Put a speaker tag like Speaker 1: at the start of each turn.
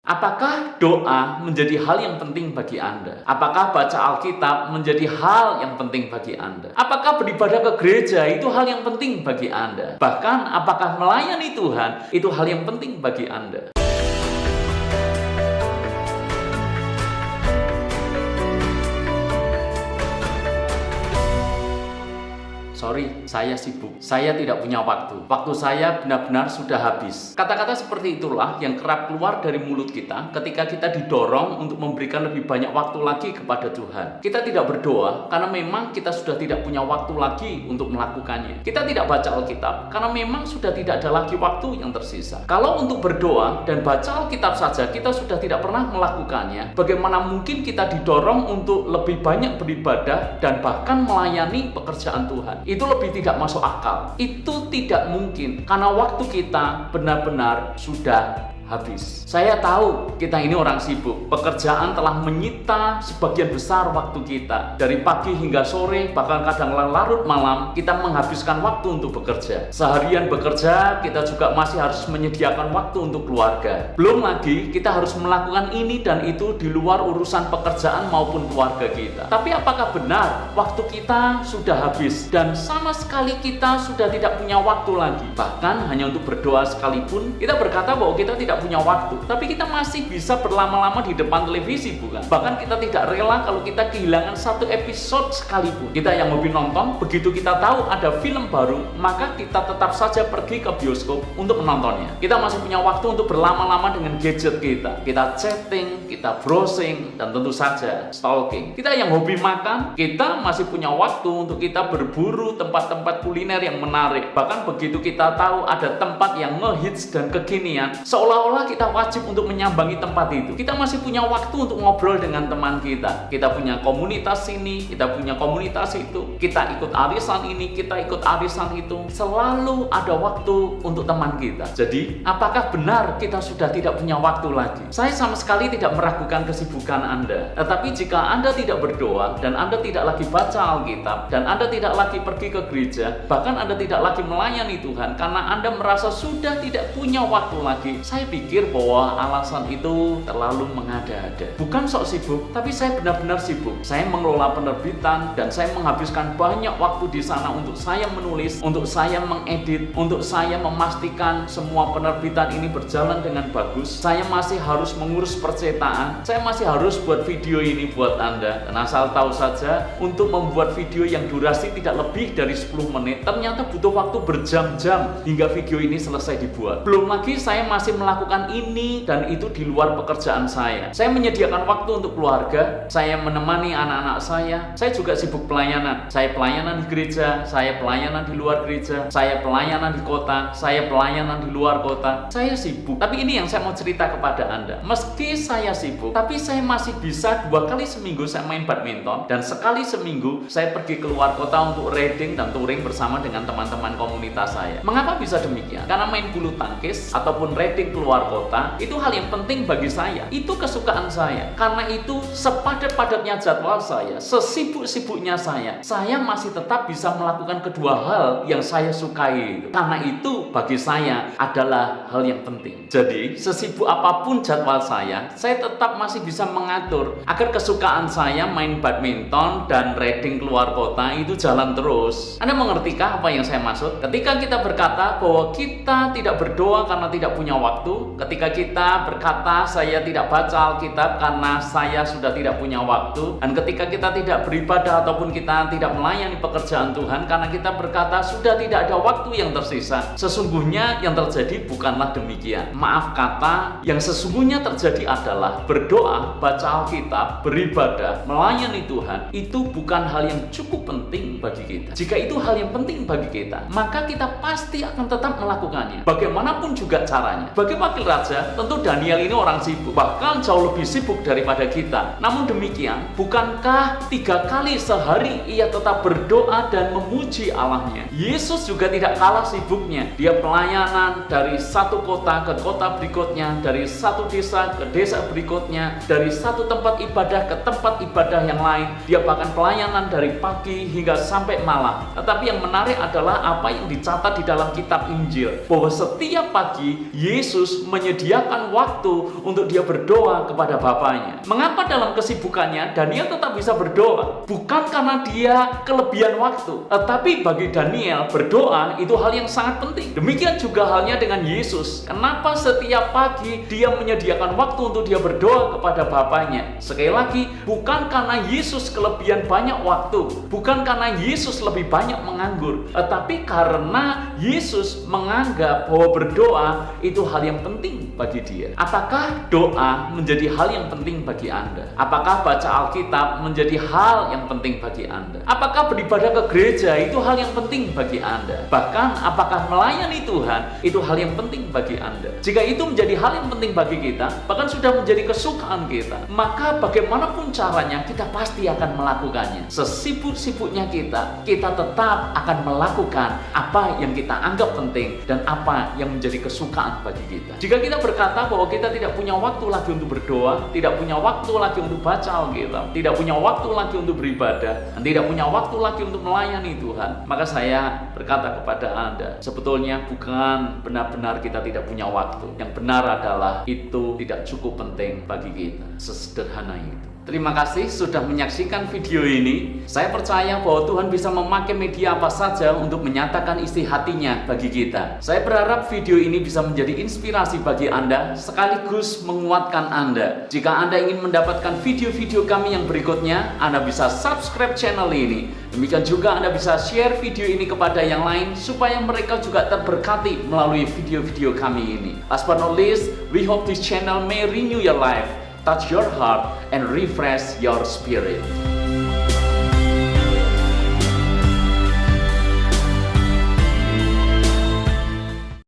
Speaker 1: Apakah doa menjadi hal yang penting bagi Anda? Apakah baca Alkitab menjadi hal yang penting bagi Anda? Apakah beribadah ke gereja itu hal yang penting bagi Anda? Bahkan apakah melayani Tuhan itu hal yang penting bagi Anda? Sorry, saya sibuk. Saya tidak punya waktu. Waktu saya benar-benar sudah habis. Kata-kata seperti itulah yang kerap keluar dari mulut kita ketika kita didorong untuk memberikan lebih banyak waktu lagi kepada Tuhan. Kita tidak berdoa karena memang kita sudah tidak punya waktu lagi untuk melakukannya. Kita tidak baca Alkitab karena memang sudah tidak ada lagi waktu yang tersisa. Kalau untuk berdoa dan baca Alkitab saja kita sudah tidak pernah melakukannya, bagaimana mungkin kita didorong untuk lebih banyak beribadah dan bahkan melayani pekerjaan Tuhan? Itu lebih tidak masuk akal. Itu tidak mungkin karena waktu kita benar-benar sudah habis. Saya tahu kita ini orang sibuk. Pekerjaan telah menyita sebagian besar waktu kita. Dari pagi hingga sore, bahkan kadang larut malam, kita menghabiskan waktu untuk bekerja. Seharian bekerja, kita juga masih harus menyediakan waktu untuk keluarga. Belum lagi, kita harus melakukan ini dan itu di luar urusan pekerjaan maupun keluarga kita. Tapi apakah benar waktu kita sudah habis dan sama sekali kita sudah tidak punya waktu lagi? Bahkan hanya untuk berdoa sekalipun, kita berkata bahwa kita tidak punya waktu, tapi kita masih bisa berlama-lama di depan televisi, bukan? Bahkan kita tidak rela kalau kita kehilangan satu episode sekalipun. Kita yang hobi nonton, begitu kita tahu ada film baru, maka kita tetap saja pergi ke bioskop untuk menontonnya. Kita masih punya waktu untuk berlama-lama dengan gadget kita. Kita chatting, kita browsing, dan tentu saja stalking. Kita yang hobi makan, kita masih punya waktu untuk kita berburu tempat-tempat kuliner yang menarik. Bahkan begitu kita tahu ada tempat yang ngehits dan kekinian, seolah-olah kita wajib untuk menyambangi tempat itu. Kita masih punya waktu untuk ngobrol dengan teman kita. Kita punya komunitas ini, kita punya komunitas itu. Kita ikut arisan ini, kita ikut arisan itu. Selalu ada waktu untuk teman kita. Jadi, apakah benar kita sudah tidak punya waktu lagi? Saya sama sekali tidak meragukan kesibukan Anda. Tetapi jika Anda tidak berdoa, dan Anda tidak lagi baca Alkitab, dan Anda tidak lagi pergi ke gereja, bahkan Anda tidak lagi melayani Tuhan, karena Anda merasa sudah tidak punya waktu lagi, saya pikir bahwa alasan itu terlalu mengada-ada. Bukan sok sibuk, tapi saya benar-benar sibuk. Saya mengelola penerbitan dan saya menghabiskan banyak waktu di sana untuk saya menulis, untuk saya mengedit, untuk saya memastikan semua penerbitan ini berjalan dengan bagus. Saya masih harus mengurus percetakan. Saya masih harus buat video ini buat Anda. Dan asal tahu saja, untuk membuat video yang durasi tidak lebih dari 10 menit, ternyata butuh waktu berjam-jam hingga video ini selesai dibuat. Belum lagi saya masih melakukan ini dan itu di luar pekerjaan saya. Saya menyediakan waktu untuk keluarga, saya menemani anak-anak saya juga sibuk pelayanan. Saya pelayanan di gereja, saya pelayanan di luar gereja, saya pelayanan di kota, saya pelayanan di luar kota. Saya sibuk. Tapi ini yang saya mau cerita kepada Anda. Meski saya sibuk, tapi saya masih bisa 2 kali seminggu saya main badminton dan sekali seminggu saya pergi keluar kota untuk riding dan touring bersama dengan teman-teman komunitas saya. Mengapa bisa demikian? Karena main bulu tangkis ataupun riding keluar kota itu hal yang penting bagi saya. Itu kesukaan saya. Karena itu sepadat-padatnya jadwal saya, sesibuk-sibuknya saya masih tetap bisa melakukan kedua hal yang saya sukai itu. Karena itu bagi saya adalah hal yang penting. Jadi sesibuk apapun jadwal saya tetap masih bisa mengatur agar kesukaan saya main badminton dan riding keluar kota itu jalan terus. Anda mengertikah apa yang saya maksud? Ketika kita berkata bahwa kita tidak berdoa karena tidak punya waktu, ketika kita berkata saya tidak baca Alkitab karena saya sudah tidak punya waktu, dan ketika kita tidak beribadah ataupun kita tidak melayani pekerjaan Tuhan karena kita berkata sudah tidak ada waktu yang tersisa, sesungguhnya yang terjadi bukanlah demikian. Maaf kata, yang sesungguhnya terjadi adalah berdoa, baca Alkitab, beribadah, melayani Tuhan itu bukan hal yang cukup penting bagi kita. Jika itu hal yang penting bagi kita, maka kita pasti akan tetap melakukannya bagaimanapun juga caranya. Bagi wakil raja, tentu Daniel ini orang sibuk, bahkan jauh lebih sibuk daripada kita. Namun demikian, bukankah 3 kali sehari ia tetap berdoa dan memuji Allahnya? Yesus juga tidak kalah sibuknya. Dia pelayanan dari satu kota ke kota berikutnya, dari satu desa ke desa berikutnya, dari satu tempat ibadah ke tempat ibadah yang lain. Dia bahkan pelayanan dari pagi hingga sampai malam. Tetapi yang menarik adalah apa yang dicatat di dalam kitab Injil, bahwa setiap pagi Yesus Yesus menyediakan waktu untuk dia berdoa kepada Bapaknya. Mengapa dalam kesibukannya Daniel tetap bisa berdoa? Bukan karena dia kelebihan waktu, tetapi bagi Daniel berdoa itu hal yang sangat penting. Demikian juga halnya dengan Yesus. Kenapa setiap pagi dia menyediakan waktu untuk dia berdoa kepada Bapaknya? Sekali lagi, bukan karena Yesus kelebihan banyak waktu, bukan karena Yesus lebih banyak menganggur, tetapi karena Yesus menganggap bahwa berdoa itu hal yang penting bagi dia. Apakah doa menjadi hal yang penting bagi Anda? Apakah baca Alkitab menjadi hal yang penting bagi Anda? Apakah beribadah ke gereja itu hal yang penting bagi Anda? Bahkan apakah melayani Tuhan itu hal yang penting bagi Anda? Jika itu menjadi hal yang penting bagi kita, bahkan sudah menjadi kesukaan kita, maka bagaimanapun caranya kita pasti akan melakukannya. Sesibuk-sibuknya kita tetap akan melakukan apa yang kita anggap penting dan apa yang menjadi kesukaan bagi kita. Jika kita berkata bahwa kita tidak punya waktu lagi untuk berdoa, tidak punya waktu lagi untuk baca Alkitab, tidak punya waktu lagi untuk beribadah, dan tidak punya waktu lagi untuk melayani Tuhan, maka saya berkata kepada Anda, sebetulnya bukan benar-benar kita tidak punya waktu. Yang benar adalah itu tidak cukup penting bagi kita. Sesederhana itu. Terima kasih sudah menyaksikan video ini. Saya percaya bahwa Tuhan bisa memakai media apa saja untuk menyatakan isi hatinya bagi kita. Saya berharap video ini bisa menjadi inspirasi bagi Anda, sekaligus menguatkan Anda. Jika Anda ingin mendapatkan video-video kami yang berikutnya, Anda bisa subscribe channel ini. Demikian juga Anda bisa share video ini kepada yang lain, supaya mereka juga terberkati melalui video-video kami ini. Last but not least, we hope this channel may renew your life, touch your heart, and refresh your spirit.